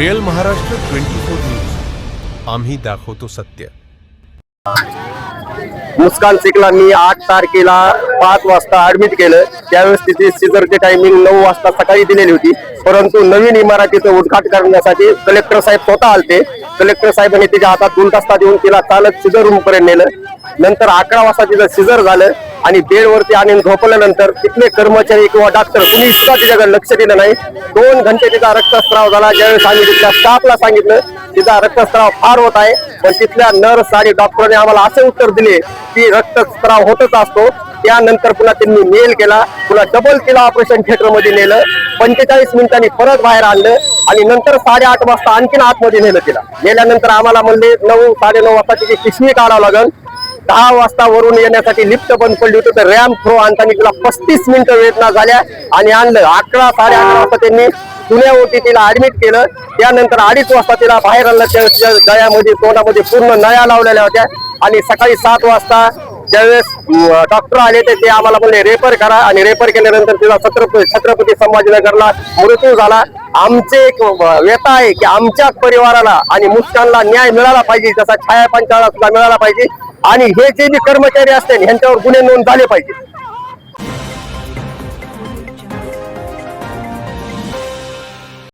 Real Maharashtra 24 news, आम्ही दाखवतो सत्य। मुस्कान शेखला मी 8 तारखेला 5 वाजता ऍडमिट केलं। त्यावेळेस तिची सीझरची टायमिंग 9 वाजता सकाळी दिलेली होती, परंतु नवीन इमारतीचं उद्घाटन करण्यासाठी कलेक्टर साहेब स्वतः आलते। कलेक्टर साहेबांनी तिच्या हातात गुलदस्ता देऊन तिला चालत सीझर रूम पर्यंत नेलं। नंतर 11 वाजता तिचं सीझर झालं आणि बेडवरती आणून झोपल्यानंतर तिथले कर्मचारी किंवा डॉक्टर कुणी सुद्धा तिच्याकडे लक्ष दिलं नाही। 2 घंटे तिचा रक्तस्राव झाला। ज्यावेळेस आम्ही तिथल्या स्टाफला सांगितलं तिचा रक्तस्राव फार होत आहे, पण तिथल्या नर्स आणि डॉक्टरांनी आम्हाला असे उत्तर दिले की रक्तस्राव होतच असतो। त्यानंतर पुन्हा त्यांनी मेल केला, पुन्हा डबल तिला ऑपरेशन थिएटर मध्ये नेलं। 45 मिनिटांनी परत बाहेर आणलं आणि नंतर 8:30 वाजता आणखीन आतमध्ये नेलं। तिला नेल्यानंतर आम्हाला म्हणले 9 साडेनऊ वाजता तिची पिशवी काढावं लागेल। 10 वाजता वरून येण्यासाठी लिफ्ट बंद पडली होती, तर रॅम्प थ्रो आणताना तिला 35 मिनिटं वेदना झाल्या आणि आणलं। 11 साडेअकरा वाजता त्यांनी पुण्या ओटी तिला ऍडमिट केलं। त्यानंतर 2:30 वाजता तिला बाहेर आणलं। त्या गळ्यामध्ये तोंडामध्ये पूर्ण नळ्या लावलेल्या होत्या आणि सकाळी 7 वाजता ज्यावेळेस डॉक्टर आले ते आम्हाला बोलले रेफर करा, आणि रेफर केल्यानंतर तिला छत्रपती संभाजीनगरला मृत्यू झाला। आमचे एक व्यथा आहे की आमच्या परिवाराला आणि मुस्कानला न्याय मिळाला पाहिजे, जसा छाया पंचाला सुद्धा मिळाला पाहिजे, आणि हे जे बी कर्मचारी असतील यांच्यावर गुन्हे नोंद झाले पाहिजे।